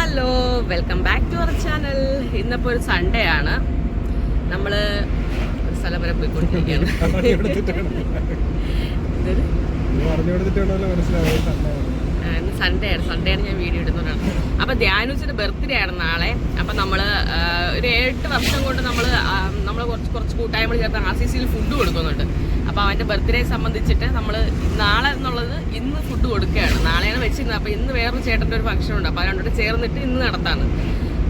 Hello, welcome back to our channel. ഇന്നിപ്പോൾ ഒരു Sunday ആണ്. നമ്മൾ ഒരു സ്ഥലം വരെ പോയിക്കൊണ്ടിരിക്കുകയാണ്. ഇന്ന് സൺഡേ ആണ്. സൺഡേ ആണ് ഞാൻ വീഡിയോ ഇടുന്നതാണ്. അപ്പം ധ്യാനുസിന്റെ ബർത്ത്ഡേ ആണ് നാളെ. അപ്പം നമ്മൾ ഒരു 8 വർഷം കൊണ്ട് നമ്മൾ കുറച്ച് കൂട്ടായ്മകൾ ചേർത്ത് RCCയിൽ ഫുഡ് കൊടുക്കുന്നുണ്ട്. അപ്പോൾ അവൻ്റെ ബർത്ത്ഡേ സംബന്ധിച്ചിട്ട് നമ്മൾ നാളെ എന്നുള്ളത് ഇന്ന് ഫുഡ് കൊടുക്കുകയാണ്. നാളെയാണ് വെച്ചിരുന്നത്. അപ്പോൾ ഇന്ന് വേറൊരു ചേട്ടൻ്റെ ഒരു ഫംഗ്ഷൻ ഉണ്ട്. അപ്പോൾ രണ്ടുകൂടെ ചേർന്നിട്ട് ഇന്ന് നടത്താണ്.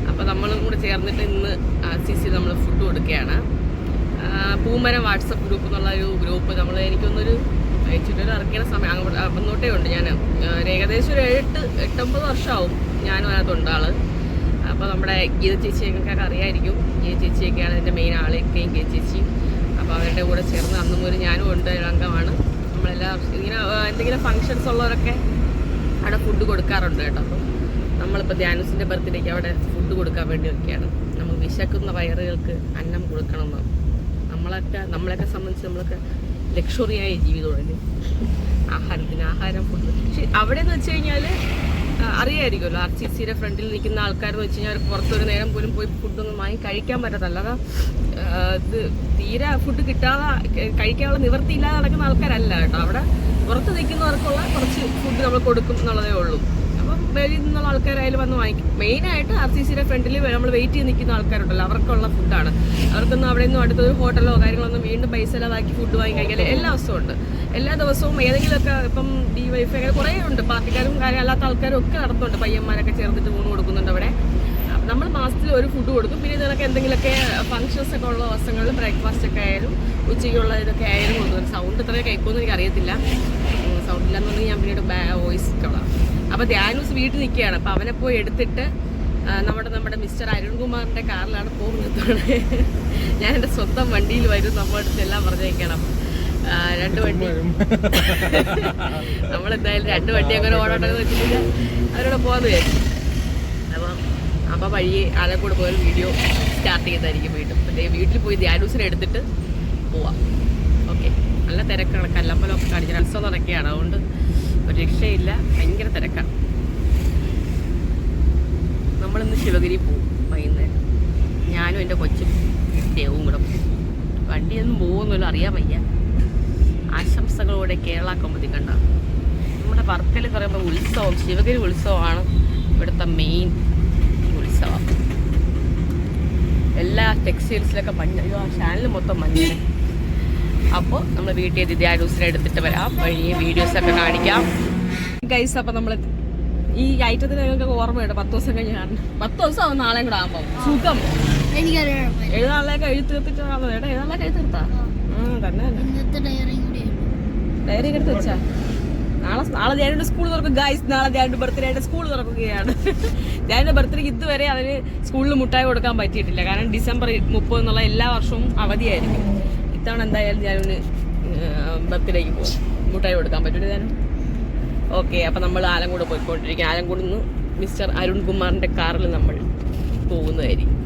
അപ്പോൾ നമ്മളും കൂടെ ചേർന്നിട്ട് ഇന്ന് RCC നമ്മൾ ഫുഡ് കൊടുക്കുകയാണ്. പൂമരം വാട്സപ്പ് ഗ്രൂപ്പ് എന്നുള്ള ഒരു ഗ്രൂപ്പ് എനിക്കൊന്നൊരു ചുറ്റൊരു ഇറക്കിയ സമയം അങ്ങോട്ടേ ഉണ്ട്. ഞാൻ ഏകദേശം ഒരു 8-9 വർഷമാവും ഞാനും അതിനകത്തുണ്ട് ആള്. അപ്പോൾ നമ്മുടെ ഗീത ചേച്ചിയൊക്കെ അറിയായിരിക്കും. ഗീത ചേച്ചിയൊക്കെയാണ് ഇതിൻ്റെ മെയിൻ ആളൊക്കെയും ഗീത ചേച്ചി. അപ്പോൾ അവരുടെ കൂടെ ചേർന്ന് അന്നും ഒരു ഞാനും ഉണ്ട്, അംഗമാണ്. നമ്മളെല്ലാം ഇങ്ങനെ എന്തെങ്കിലും ഫങ്ഷൻസ് ഉള്ളവരൊക്കെ അവിടെ ഫുഡ് കൊടുക്കാറുണ്ട് കേട്ടോ. അപ്പം നമ്മളിപ്പോൾ ധ്യാനുസിൻ്റെ ബർത്ത്ഡേക്ക് അവിടെ ഫുഡ് കൊടുക്കാൻ വേണ്ടി വെക്കുകയാണ്. നമുക്ക് വിശക്കുന്ന വയറുകൾക്ക് അന്നം കൊടുക്കണമെന്ന് നമ്മളെയൊക്കെ സംബന്ധിച്ച് നമ്മളൊക്കെ ലക്ഷറിയായ ജീവിതമല്ലേ, ആഹാരം ഫുഡ്. പക്ഷെ അവിടെ എന്ന് വെച്ച് കഴിഞ്ഞാൽ അറിയായിരിക്കുമല്ലോ, RCCയുടെ ഫ്രണ്ടിൽ നിൽക്കുന്ന ആൾക്കാരെന്ന് വെച്ച് കഴിഞ്ഞാൽ പുറത്തൊരു നേരം പോലും പോയി ഫുഡൊന്നും വാങ്ങി കഴിക്കാൻ പറ്റത്തില്ല. അല്ലാതെ ഇത് തീരെ ഫുഡ് കഴിക്കാനുള്ള നിവൃത്തിയില്ലാതെ നടക്കുന്ന ആൾക്കാരല്ല കേട്ടോ. അവിടെ പുറത്ത് നിൽക്കുന്നവർക്കുള്ള കുറച്ച് ഫുഡ് നമ്മൾ കൊടുക്കും എന്നുള്ളതേ ഉള്ളൂ. അപ്പം വെളിയിൽ നിന്നുള്ള ആൾക്കാരായാലും വന്ന് വാങ്ങിക്കും. മെയിനായിട്ട് RCCയുടെ ഫ്രണ്ടിൽ നമ്മൾ വെയിറ്റ് ചെയ്ത് നിൽക്കുന്ന ആൾക്കാരുണ്ടല്ലോ, അവർക്കുള്ള ഫുഡാണ്. അവർക്കൊന്നും അവിടെ നിന്നും അടുത്തൊരു ഹോട്ടലോ കാര്യങ്ങളൊന്നും വീണ്ടും പൈസ ഇല്ലാതാക്കി ഫുഡ് വാങ്ങി കഴിക്കാൻ എല്ലാ ദിവസവും ഉണ്ട്. എല്ലാ ദിവസവും ഏതെങ്കിലുമൊക്കെ ഇപ്പം DYFI അങ്ങനെ കുറേ ഉണ്ട്, പാർട്ടിക്കാരും അല്ലാത്ത ആൾക്കാരും ഒക്കെ നടത്തുന്നുണ്ട്. പയ്യന്മാരൊക്കെ ചേർന്നിട്ട് ഊണ് കൊടുക്കുന്നുണ്ട് അവിടെ. നമ്മൾ മാസത്തിൽ ഒരു ഫുഡ് കൊടുക്കും. പിന്നെ ഇതിനൊക്കെ എന്തെങ്കിലുമൊക്കെ ഫംഗ്ഷൻസ് ഒക്കെ ഉള്ള ദിവസങ്ങളിൽ ബ്രേക്ക്ഫാസ്റ്റ് ഒക്കെ ആയാലും ഉച്ചയ്ക്കുള്ള ഇതൊക്കെ ആയാലും കൊടുക്കും. സൗണ്ട് ഇത്രയും കഴിക്കുമെന്ന് എനിക്ക് അറിയത്തില്ല. സൗണ്ട് ഇല്ലാന്നുണ്ടെങ്കിൽ ഞാൻ പിന്നീട് വോയിസ് കൊള്ളാം. അപ്പോൾ ധ്യാനൂസ് വീട്ടിൽ നിൽക്കുകയാണ്. അപ്പോൾ അവനെ പോയി എടുത്തിട്ട് നമ്മുടെ മിസ്റ്റർ അരുൺകുമാറിൻ്റെ കാറിലാണ് പോകുന്നത്. ഞാൻ എൻ്റെ സ്വന്തം വണ്ടിയിൽ വരും, നമ്മുടെ അടുത്ത് എല്ലാം പറഞ്ഞേക്കണം. 2 വണ്ടി നമ്മളെന്തായാലും 2 വണ്ടി അങ്ങനെ ഓടാണ്ടെന്ന് വെച്ചിട്ടില്ല, അവരോട് പോകാമെന്ന് വിചാരിച്ചു. അപ്പം വഴിയെ ആലക്കോട് പോയൊരു വീഡിയോ സ്റ്റാർട്ട് ചെയ്തായിരിക്കും വീട്ടിൽ പോയി ധ്യാനൂസിനെ എടുത്തിട്ട് പോവാം. ഓക്കെ, നല്ല തിരക്കാണ്. കല്ലമ്പലമൊക്കെ കാണിച്ച് ഉത്സവം നടക്കുകയാണ്. അതുകൊണ്ട് ഒരു രക്ഷയില്ല, ഭയങ്കര തിരക്കാണ്. നമ്മളിന്ന് ശിവഗിരി പോവും വൈകുന്നേരം. ഞാനും എൻ്റെ കൊച്ചും ദേവും കൂടെ പോകും. വണ്ടിയൊന്നും പോകുന്നില്ല, അറിയാൻ വയ്യ. ആശംസകളോടെ കേരള കൗമുദി കണ്ട നമ്മുടെ വർക്കൽ പറയുമ്പോൾ ഉത്സവം, ശിവഗിരി ഉത്സവമാണ് ഇവിടുത്തെ മെയിൻ ഉത്സവം. എല്ലാ ടെക്സ്റ്റൈൽസിലൊക്കെ മഞ്ഞ, ആ ചാനൽ മൊത്തം മഞ്ഞ. അപ്പോൾ നമ്മൾ വീട്ടിൽ ധ്യാനൂസിനെ എടുത്തിട്ട് വരാം, വഴിയെ വീഡിയോസൊക്കെ കാണിക്കാം ഗൈസ്. അപ്പം നമ്മൾ ഈ ഐറ്റത്തിന് ഞങ്ങൾക്ക് ഓർമ്മയുണ്ട്. 10 ദിവസം കഴിഞ്ഞാണ്, 10 ദിവസം ആവും നാളെയും കൂടെ ആകുമ്പോൾ സുഖം. എഴുതാളൊക്കെ എഴുതി തീർത്തിട്ടാണോ? എഴുതാളൊക്കെ എഴുതി തീർത്താ തന്നെ ഡയറി എടുത്ത് വെച്ചാ നാളെ ധ്യാനുടെ സ്കൂൾ തുറക്കും ഗൈസ്. നാളെ ധ്യാനുടെ ബർത്ത്ഡേ ആയിട്ട് സ്കൂൾ തുറക്കുകയാണ്. ധ്യാനുടെ ബർത്ത്ഡേക്ക് ഇതുവരെ അവന് സ്കൂളിൽ മുട്ടായി കൊടുക്കാൻ പറ്റിയിട്ടില്ല. കാരണം December 30 എന്നുള്ള എല്ലാ വർഷവും അവധിയായിരിക്കും. ഇത്തവണ എന്തായാലും ധ്യാനുവിന് ബർത്ത്ഡേക്ക് പോകും, മുട്ടായി കൊടുക്കാൻ പറ്റില്ല ധ്യാനു. ഓക്കെ, അപ്പം നമ്മൾ ആലങ്കോട് പോയിക്കൊണ്ടിരിക്കും. ആലങ്കോട് നിന്ന് മിസ്റ്റർ അരുൺകുമാറിൻ്റെ കാറിൽ നമ്മൾ പോകുന്നതായിരിക്കും.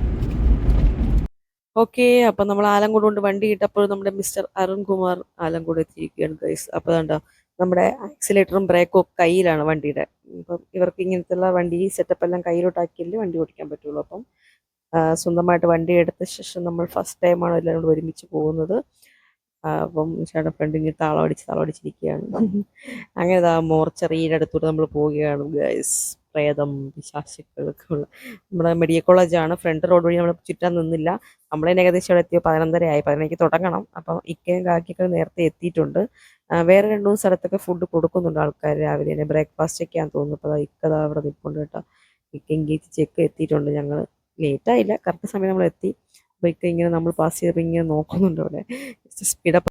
ഓക്കെ, അപ്പം നമ്മൾ ആലങ്കോട് കൊണ്ട് വണ്ടി ഇട്ടപ്പോൾ നമ്മുടെ മിസ്റ്റർ അരുൺകുമാർ ആലങ്കോട് എത്തിയിരിക്കുകയാണ് ഗൈസ്. അപ്പോൾ കണ്ടോ, നമ്മുടെ ആക്സിലേറ്ററും ബ്രേക്കും ഒക്കെ കയ്യിലാണ് വണ്ടിയുടെ. ഇപ്പം ഇവർക്ക് ഇങ്ങനത്തെ വണ്ടി സെറ്റപ്പ് എല്ലാം കയ്യിലോട്ടാക്കിയല്ലേ വണ്ടി ഓടിക്കാൻ പറ്റുള്ളൂ. അപ്പം സ്വന്തമായിട്ട് വണ്ടി എടുത്ത ശേഷം നമ്മൾ ഫസ്റ്റ് ടൈമാണ് എല്ലാവരും കൂടെ ഒരുമിച്ച് പോകുന്നത്. അപ്പം ചേട്ടൻ ഫ്രണ്ട് ഇങ്ങനെ താളമടിച്ചിരിക്കുകയാണ്. അങ്ങനെ മോർച്ചറിയുടെ അടുത്തൂടെ നമ്മൾ പോവുകയാണ് ഗൈസ്. പ്രേതം പിശാചുക്കളൊക്കെ ഉള്ള നമ്മുടെ മെഡിക്കൽ കോളേജാണ്. ഫ്രണ്ട് റോഡ് വഴി നമ്മൾ ചുറ്റാൻ നിന്നില്ല. നമ്മളതിന് ഏകദേശം അവിടെ എത്തിയോ 11:30 ആയി. 11:00 തുടങ്ങണം. അപ്പം ഇക്കയും കാക്കിയൊക്കെ നേരത്തെ എത്തിയിട്ടുണ്ട്. വേറെ 2-3 സ്ഥലത്തൊക്കെ ഫുഡ് കൊടുക്കുന്നുണ്ട് ആൾക്കാർ രാവിലെ തന്നെ. ബ്രേക്ക്ഫാസ്റ്റ് ഒക്കെയാന്ന് തോന്നുന്നു. അപ്പോൾ ഇക്കതാ അവിടെ നിൽപ്പുണ്ട് കേട്ടോ. ഇക്കയും ഗീതിച്ചൊക്കെ എത്തിയിട്ടുണ്ട്. ഞങ്ങൾ ലേറ്റായില്ല, കറക്റ്റ് സമയം നമ്മൾ എത്തി. അപ്പോൾ ഇക്ക ഇങ്ങനെ നമ്മൾ പാസ് ചെയ്തപ്പോൾ ഇങ്ങനെ നോക്കുന്നുണ്ട് അവിടെ. സ്പീഡപ്പ്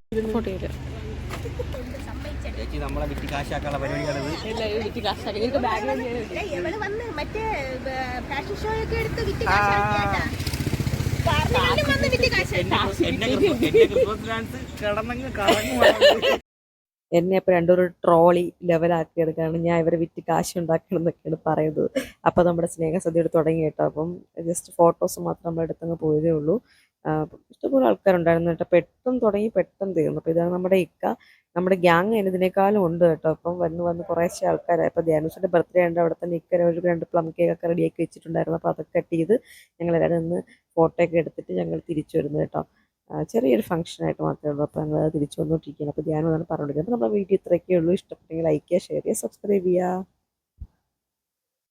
നമ്മളെ വിറ്റ് കാശാക്കാനുള്ള പരിപാടികളാണ്. എന്നെ ഇപ്പോൾ 2 ട്രോളി ലെവലാക്കി എടുക്കുകയാണ്. ഞാൻ ഇവരെ വിറ്റ് കാശ് ഉണ്ടാക്കണം എന്നൊക്കെയാണ് പറയുന്നത്. അപ്പോൾ നമ്മുടെ സ്നേഹസദ്യയോട് തുടങ്ങി കേട്ടോ. അപ്പം ജസ്റ്റ് ഫോട്ടോസ് മാത്രം നമ്മൾ എടുത്തങ്ങ് പോയതേ ഉള്ളൂ. ഇഷ്ടംപോലെ ആൾക്കാരുണ്ടായിരുന്നു കേട്ടോ. പെട്ടെന്ന് തുടങ്ങി പെട്ടെന്ന് തീർന്നു. അപ്പോൾ ഇതാണ് നമ്മുടെ ഇക്ക. നമ്മുടെ ഗ്യാങ് ഇതിനേക്കാളും ഉണ്ട് കേട്ടോ. അപ്പം വന്ന് കുറേശ്ശെ ആൾക്കാരായി. അപ്പോൾ ധ്യാനൂസിൻ്റെ ബർത്ത്ഡേ ഉണ്ട്. അവിടെ തന്നെ ഇക്ക ഒരു 2 പ്ലം കേക്കൊക്കെ റെഡിയാക്കി വെച്ചിട്ടുണ്ടായിരുന്നു. അപ്പോൾ അതൊക്കെ കട്ട് ചെയ്ത് ഞങ്ങളെല്ലാവരും നിന്ന് ഫോട്ടോ ഒക്കെ എടുത്തിട്ട് ഞങ്ങൾ തിരിച്ചു വരുന്നു കേട്ടോ. ചെറിയൊരു ഫംഗ്ഷനായിട്ട് മാത്രമേ ഉള്ളൂ. അപ്പോൾ ഞങ്ങൾ തിരിച്ചു വന്നുകൊണ്ടിരിക്കുകയാണ്. അപ്പോൾ ധ്യാനം എന്നാണ് പറഞ്ഞുകൊണ്ടിരിക്കുന്നത്. അപ്പോൾ നമ്മുടെ വീഡിയോ ഇത്രയൊക്കെ ഉള്ളൂ. ഇഷ്ടപ്പെട്ടെങ്കിൽ ലൈക്ക് ചെയ്യുക, ഷെയർ ചെയ്യുക, സബ്സ്ക്രൈബ് ചെയ്യുക.